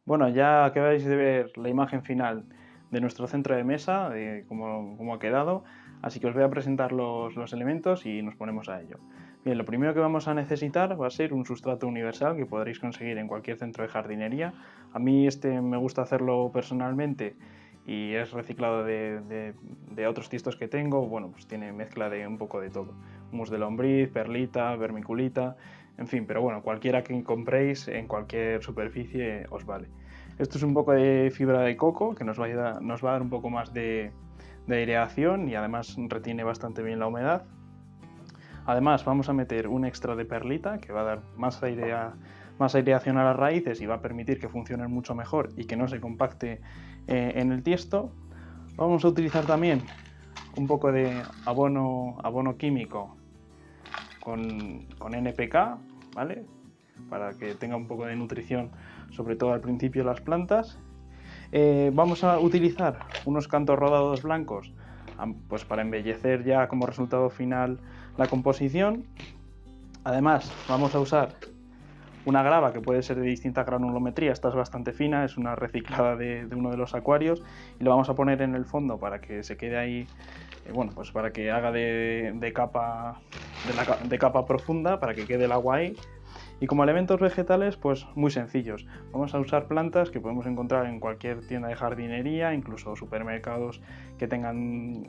Bueno, ya acabáis de ver la imagen final de nuestro centro de mesa, de cómo ha quedado, así que os voy a presentar los elementos y nos ponemos a ello. Bien, lo primero que vamos a necesitar va a ser un sustrato universal que podréis conseguir en cualquier centro de jardinería. A mí me gusta hacerlo personalmente y es reciclado de otros tiestos que tengo. Bueno, pues tiene mezcla de un poco de todo: humus de lombriz, perlita, vermiculita, en fin, pero bueno, cualquiera que compréis en cualquier superficie os vale. Esto es un poco de fibra de coco que nos va a dar un poco más de aireación y además retiene bastante bien la humedad. Además vamos a meter un extra de perlita que va a dar más aireación a las raíces y va a permitir que funcionen mucho mejor y que no se compacte en el tiesto. Vamos a utilizar también un poco de abono químico con NPK, ¿vale? Para que tenga un poco de nutrición, sobre todo al principio de las plantas. Vamos a utilizar unos cantos rodados blancos, pues para embellecer ya como resultado final la composición. Además vamos a usar una grava que puede ser de distinta granulometría. Esta es bastante fina, es una reciclada de uno de los acuarios, y lo vamos a poner en el fondo para que se quede ahí, bueno, pues para que haga de capa profunda, para que quede el agua ahí. Y como elementos vegetales, pues muy sencillos. Vamos a usar plantas que podemos encontrar en cualquier tienda de jardinería, incluso supermercados que tengan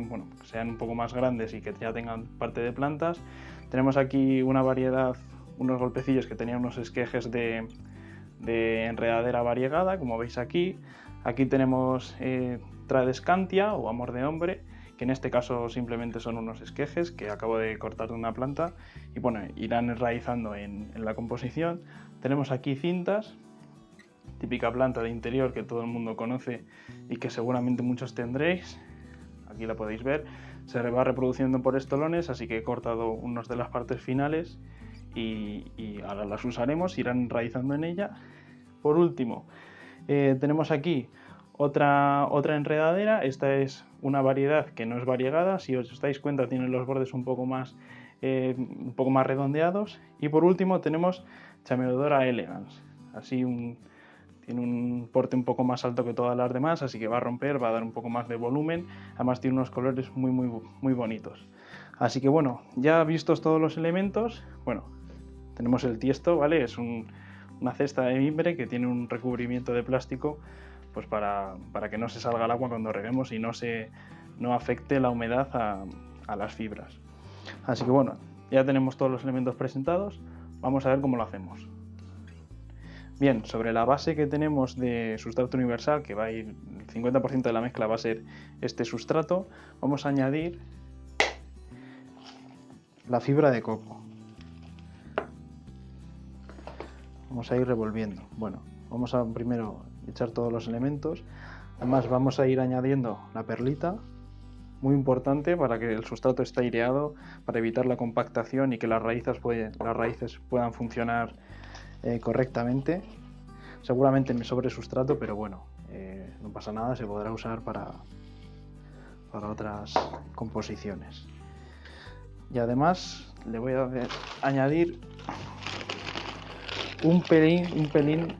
bueno, que sean un poco más grandes y que ya tengan parte de plantas. Tenemos aquí una variedad, unos golpecillos que tenían unos esquejes de enredadera variegada, como veis aquí. Aquí tenemos Tradescantia o amor de hombre, que en este caso simplemente son unos esquejes que acabo de cortar de una planta y bueno, irán enraizando en la composición. Tenemos aquí cintas, típica planta de interior que todo el mundo conoce y que seguramente muchos tendréis. Aquí la podéis ver, se va reproduciendo por estolones, así que he cortado unos de las partes finales y ahora las usaremos, irán enraizando en ella. Por último, tenemos aquí otra enredadera. Esta es una variedad que no es variegada, si os dais cuenta tiene los bordes un poco más redondeados. Y por último tenemos Chameodora elegans, tiene un porte un poco más alto que todas las demás, así que va a romper, va a dar un poco más de volumen. Además tiene unos colores muy bonitos. Así que bueno, ya vistos todos los elementos, bueno, tenemos el tiesto, ¿vale? Es una cesta de mimbre que tiene un recubrimiento de plástico, pues para que no se salga el agua cuando reguemos y no afecte la humedad a las fibras. Así que bueno, ya tenemos todos los elementos presentados, vamos a ver cómo lo hacemos. Bien, sobre la base que tenemos de sustrato universal, que va a ir, el 50% de la mezcla va a ser este sustrato, vamos a añadir la fibra de coco. Vamos a ir revolviendo. Bueno, vamos a primero echar todos los elementos. Además vamos a ir añadiendo la perlita, muy importante para que el sustrato esté aireado, para evitar la compactación y que las raíces puedan funcionar correctamente. Seguramente me sobre sustrato, pero bueno, no pasa nada, se podrá usar para otras composiciones. Y además le voy a añadir un pelín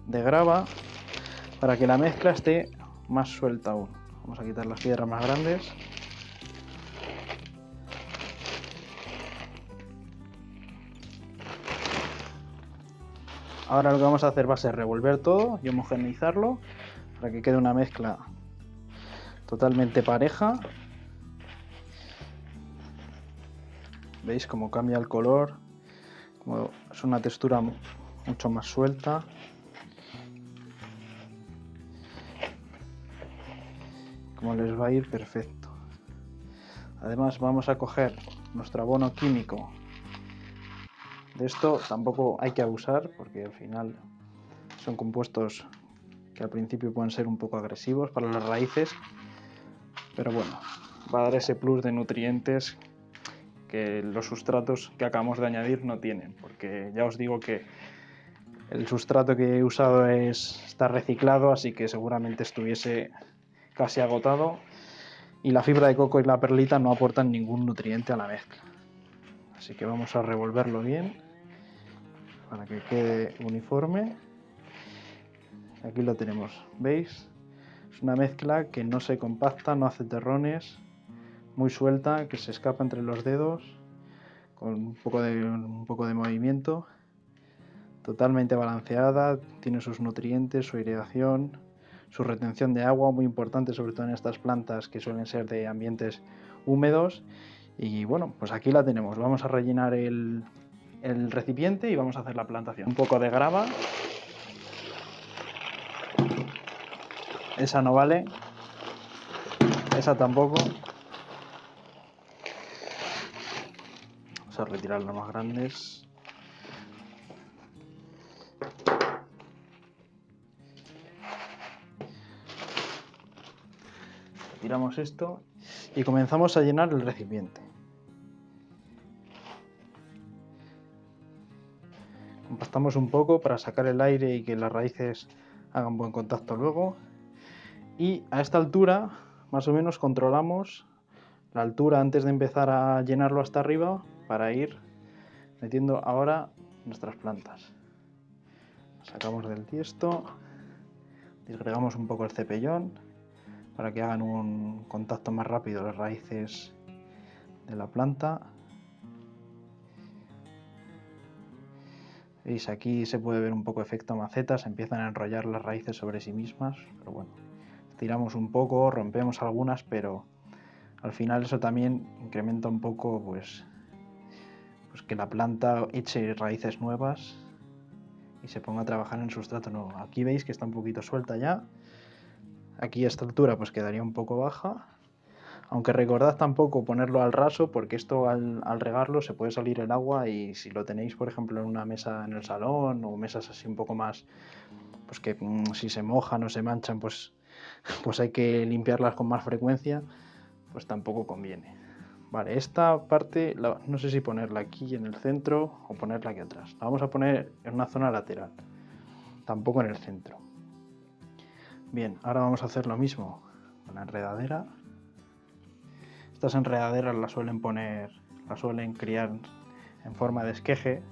de grava para que la mezcla esté más suelta aún. Vamos a quitar las piedras más grandes. Ahora lo que vamos a hacer va a ser revolver todo y homogeneizarlo para que quede una mezcla totalmente pareja. ¿Veis cómo cambia el color? Como es una textura mucho más suelta. Como les va a ir perfecto. Además vamos a coger nuestro abono químico De esto tampoco hay que abusar porque al final son compuestos que al principio pueden ser un poco agresivos para las raíces, pero bueno, va a dar ese plus de nutrientes que los sustratos que acabamos de añadir no tienen, porque ya os digo que el sustrato que he usado está reciclado, así que seguramente estuviese casi agotado, y la fibra de coco y la perlita no aportan ningún nutriente a la mezcla. Así que vamos a revolverlo bien para que quede uniforme. Aquí lo tenemos, ¿veis? Es una mezcla que no se compacta, no hace terrones, muy suelta, que se escapa entre los dedos, con un poco de movimiento, totalmente balanceada, tiene sus nutrientes, su aireación, su retención de agua, muy importante, sobre todo en estas plantas que suelen ser de ambientes húmedos. Y bueno, pues aquí la tenemos. Vamos a rellenar el recipiente y vamos a hacer la plantación. Un poco de grava. Esa no vale. Esa tampoco. Vamos a retirar las más grandes. Retiramos esto y comenzamos a llenar el recipiente. Compactamos un poco para sacar el aire y que las raíces hagan buen contacto luego. Y a esta altura, más o menos, controlamos la altura antes de empezar a llenarlo hasta arriba para ir metiendo ahora nuestras plantas. Sacamos del tiesto, disgregamos un poco el cepellón para que hagan un contacto más rápido las raíces de la planta. ¿Veis? Aquí se puede ver un poco efecto maceta, se empiezan a enrollar las raíces sobre sí mismas, pero bueno, estiramos un poco, rompemos algunas, pero al final eso también incrementa un poco pues que la planta eche raíces nuevas y se ponga a trabajar en sustrato nuevo. Aquí veis que está un poquito suelta ya. Aquí a esta altura pues quedaría un poco baja. Aunque recordad tampoco ponerlo al raso, porque esto al regarlo se puede salir el agua, y si lo tenéis por ejemplo en una mesa en el salón o mesas así un poco más, pues que si se mojan o se manchan pues hay que limpiarlas con más frecuencia, pues tampoco conviene. Vale, esta parte no sé si ponerla aquí en el centro o ponerla aquí atrás. La vamos a poner en una zona lateral, tampoco en el centro. Bien, ahora vamos a hacer lo mismo con la enredadera. Estas enredaderas las suelen criar en forma de esqueje,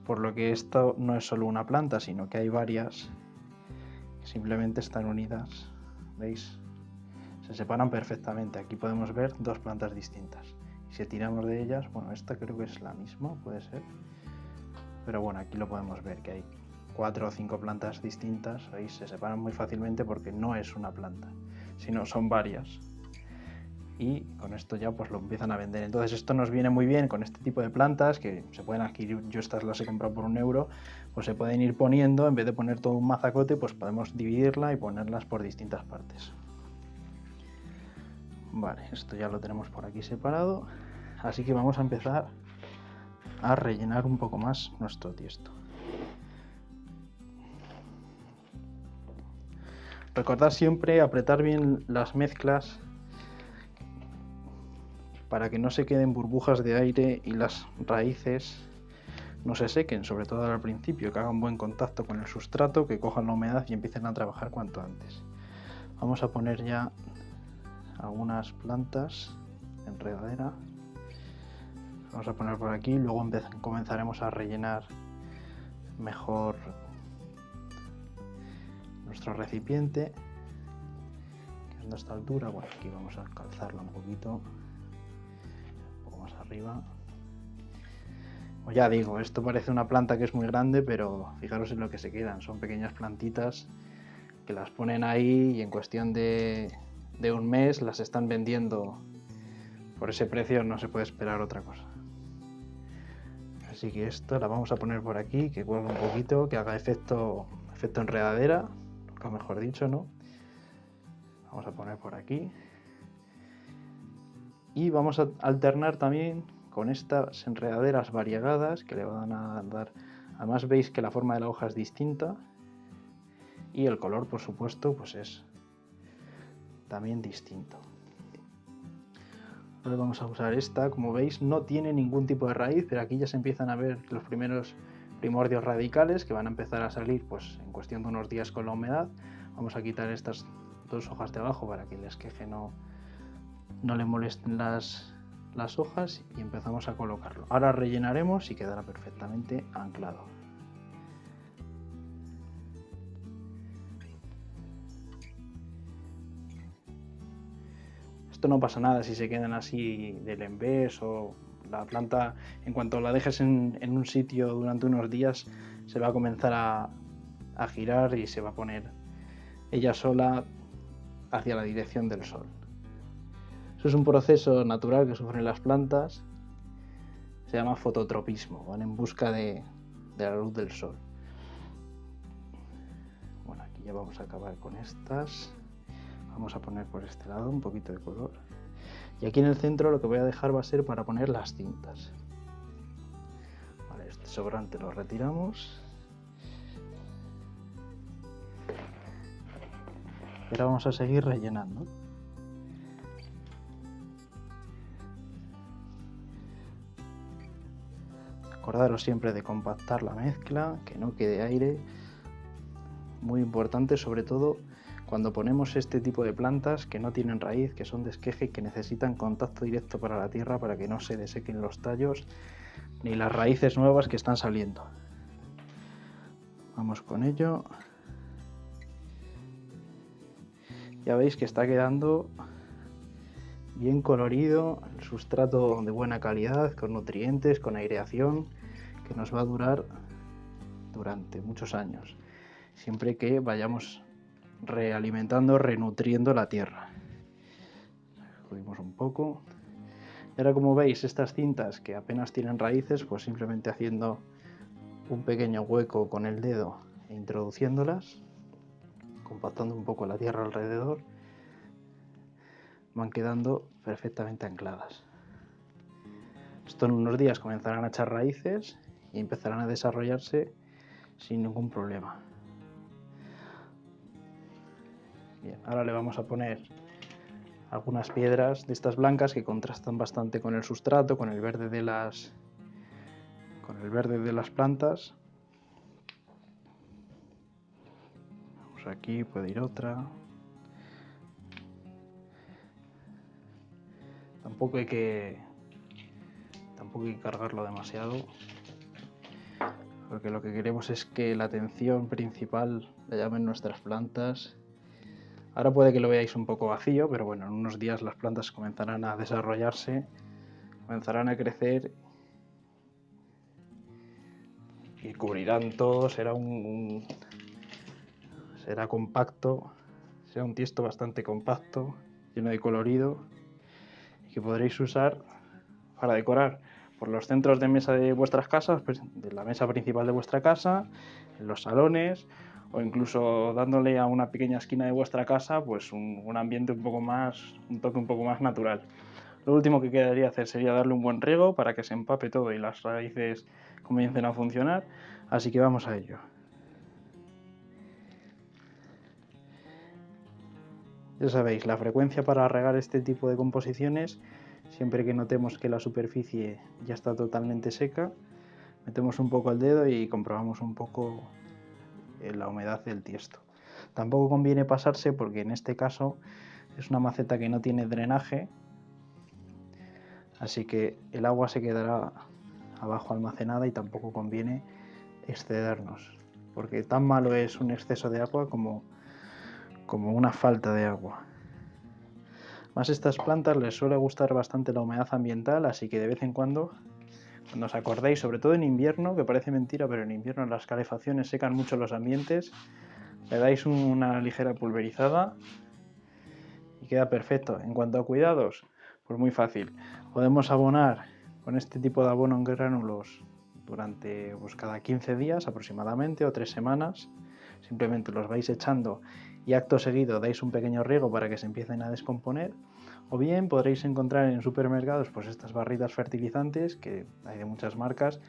por lo que esto no es solo una planta, sino que hay varias que simplemente están unidas. ¿Veis? Se separan perfectamente. Aquí podemos ver dos plantas distintas. Y si tiramos de ellas, bueno, esta creo que es la misma, puede ser. Pero bueno, aquí lo podemos ver, que hay 4 o 5 plantas distintas. ¿Veis? Se separan muy fácilmente porque no es una planta, sino son varias. Y con esto ya pues lo empiezan a vender. Entonces esto nos viene muy bien con este tipo de plantas que se pueden adquirir. Yo estas las he comprado por €1, pues se pueden ir poniendo, en vez de poner todo un mazacote, pues podemos dividirla y ponerlas por distintas partes. Vale, esto ya lo tenemos por aquí separado, así que vamos a empezar a rellenar un poco más nuestro tiesto. Recordad siempre apretar bien las mezclas para que no se queden burbujas de aire y las raíces no se sequen, sobre todo al principio, que hagan buen contacto con el sustrato, que cojan la humedad y empiecen a trabajar cuanto antes. Vamos a poner ya algunas plantas de enredadera. Vamos a poner por aquí, luego comenzaremos a rellenar mejor nuestro recipiente, quedando a esta altura. Bueno, aquí vamos a calzarlo un poquito más arriba. Pues ya digo, esto parece una planta que es muy grande, pero fijaros en lo que se quedan. Son pequeñas plantitas que las ponen ahí y en cuestión de un mes las están vendiendo por ese precio. No se puede esperar otra cosa. Así que esto la vamos a poner por aquí, que cuelgue un poquito, que haga efecto enredadera, nunca mejor dicho, ¿no? Vamos a poner por aquí. Y vamos a alternar también con estas enredaderas variegadas que le van a dar. Además veis que la forma de la hoja es distinta y el color, por supuesto, pues es también distinto. Ahora vamos a usar esta. Como veis, no tiene ningún tipo de raíz, pero aquí ya se empiezan a ver los primeros primordios radicales que van a empezar a salir pues en cuestión de unos días con la humedad. Vamos a quitar estas dos hojas de abajo para que el esqueje no le molesten las hojas y empezamos a colocarlo. Ahora rellenaremos y quedará perfectamente anclado. Esto no pasa nada si se quedan así del envés o la planta, en cuanto la dejes en un sitio durante unos días, se va a comenzar a girar y se va a poner ella sola hacia la dirección del sol. Eso es un proceso natural que sufren las plantas, se llama fototropismo, van en busca de la luz del sol. Bueno, aquí ya vamos a acabar con estas. Vamos a poner por este lado un poquito de color. Y aquí en el centro lo que voy a dejar va a ser para poner las cintas. Vale, este sobrante lo retiramos. Y ahora vamos a seguir rellenando. Acordaros siempre de compactar la mezcla, que no quede aire. Muy importante, sobre todo cuando ponemos este tipo de plantas que no tienen raíz, que son de esqueje y que necesitan contacto directo para la tierra para que no se desequen los tallos ni las raíces nuevas que están saliendo. Vamos con ello. Ya veis que está quedando bien colorido, el sustrato de buena calidad, con nutrientes, con aireación, que nos va a durar durante muchos años, siempre que vayamos realimentando, renutriendo la tierra. Jodimos un poco. Y ahora, como veis, estas cintas que apenas tienen raíces, pues simplemente haciendo un pequeño hueco con el dedo e introduciéndolas, compactando un poco la tierra alrededor, van quedando perfectamente ancladas. Esto en unos días comenzarán a echar raíces y empezarán a desarrollarse sin ningún problema. Bien, ahora le vamos a poner algunas piedras de estas blancas que contrastan bastante con el sustrato, con el verde de las plantas. Vamos aquí, puede ir otra. Tampoco hay que cargarlo demasiado, porque lo que queremos es que la atención principal la llamen nuestras plantas. Ahora puede que lo veáis un poco vacío, pero bueno, en unos días las plantas comenzarán a desarrollarse, comenzarán a crecer y cubrirán todo. Será será compacto, será un tiesto bastante compacto, lleno de colorido, y que podréis usar para decorar por los centros de mesa de vuestras casas, pues de la mesa principal de vuestra casa, en los salones, o incluso dándole a una pequeña esquina de vuestra casa pues un ambiente un toque un poco más natural. Lo último que quedaría hacer sería darle un buen riego para que se empape todo y las raíces comiencen a funcionar, así que vamos a ello. Ya sabéis, la frecuencia para regar este tipo de composiciones, siempre que notemos que la superficie ya está totalmente seca, metemos un poco el dedo y comprobamos un poco la humedad del tiesto. Tampoco conviene pasarse porque en este caso es una maceta que no tiene drenaje, así que el agua se quedará abajo almacenada y tampoco conviene excedernos, porque tan malo es un exceso de agua como una falta de agua. Más a estas plantas les suele gustar bastante la humedad ambiental, así que de vez en cuando os acordéis, sobre todo en invierno, que parece mentira, pero en invierno las calefacciones secan mucho los ambientes, le dais una ligera pulverizada y queda perfecto. En cuanto a cuidados, pues muy fácil. Podemos abonar con este tipo de abono en gránulos durante cada 15 días aproximadamente o 3 semanas. Simplemente los vais echando y acto seguido dais un pequeño riego para que se empiecen a descomponer. O bien podréis encontrar en supermercados pues estas barritas fertilizantes, que hay de muchas marcas.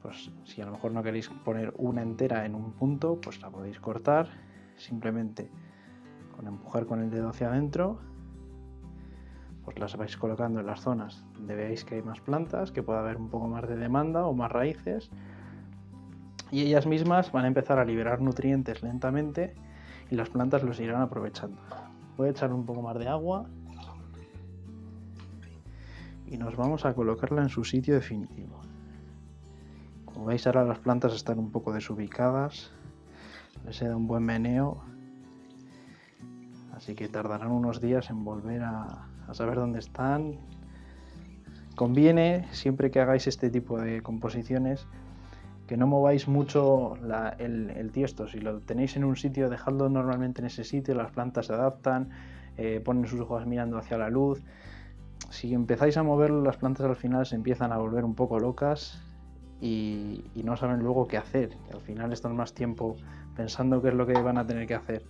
Pues si a lo mejor no queréis poner una entera en un punto, pues la podéis cortar simplemente con empujar con el dedo hacia adentro. Pues las vais colocando en las zonas donde veáis que hay más plantas, que pueda haber un poco más de demanda o más raíces, y ellas mismas van a empezar a liberar nutrientes lentamente y las plantas los irán aprovechando. Voy a echar un poco más de agua y nos vamos a colocarla en su sitio definitivo. Como veis, ahora las plantas están un poco desubicadas, les he dado un buen meneo, así que tardarán unos días en volver a saber dónde están. Conviene, siempre que hagáis este tipo de composiciones, que no mováis mucho el tiesto. Si lo tenéis en un sitio, dejadlo normalmente en ese sitio, las plantas se adaptan, ponen sus hojas mirando hacia la luz. Si empezáis a moverlo, las plantas al final se empiezan a volver un poco locas y no saben luego qué hacer. Al final están más tiempo pensando qué es lo que van a tener que hacer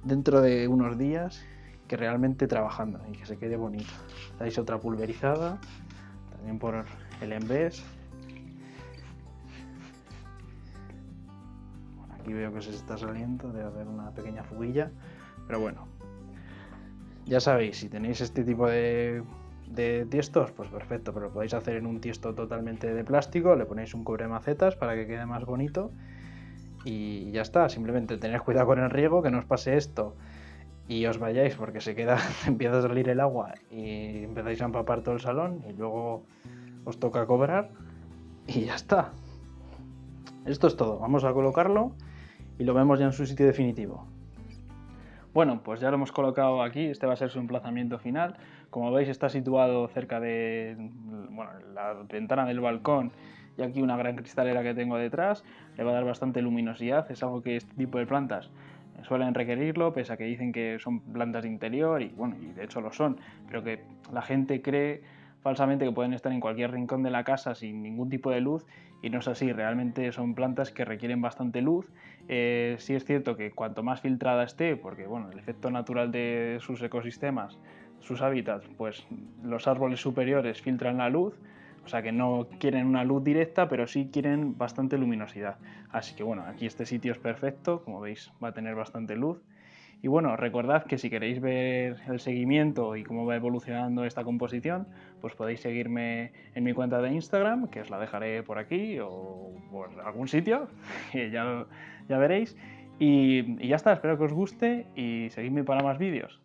dentro de unos días que realmente trabajando, y que se quede bonito. Dais otra pulverizada, también por el envés. Bueno, aquí veo que se está saliendo, debe haber una pequeña fuguilla, pero bueno, ya sabéis, si tenéis este tipo de tiestos, pues perfecto, pero lo podéis hacer en un tiesto totalmente de plástico, le ponéis un cubremacetas para que quede más bonito y ya está. Simplemente tened cuidado con el riego, que no os pase esto y os vayáis porque empieza a salir el agua y empezáis a empapar todo el salón y luego os toca cobrar y ya está. Esto es todo, vamos a colocarlo y lo vemos ya en su sitio definitivo. Bueno, pues ya lo hemos colocado aquí, este va a ser su emplazamiento final. Como veis, está situado cerca de la ventana del balcón, y aquí una gran cristalera que tengo detrás le va a dar bastante luminosidad. Es algo que este tipo de plantas suelen requerirlo, pese a que dicen que son plantas de interior, y bueno, y de hecho lo son, pero que la gente cree falsamente que pueden estar en cualquier rincón de la casa sin ningún tipo de luz, y no es así. Realmente son plantas que requieren bastante luz. Sí es cierto que cuanto más filtrada esté, porque bueno, el efecto natural de sus ecosistemas, sus hábitats, pues los árboles superiores filtran la luz, o sea que no quieren una luz directa, pero sí quieren bastante luminosidad. Así que bueno, aquí este sitio es perfecto, como veis va a tener bastante luz. Y bueno, recordad que si queréis ver el seguimiento y cómo va evolucionando esta composición, pues podéis seguirme en mi cuenta de Instagram, que os la dejaré por aquí o por algún sitio, que ya veréis. Y ya está, espero que os guste y seguidme para más vídeos.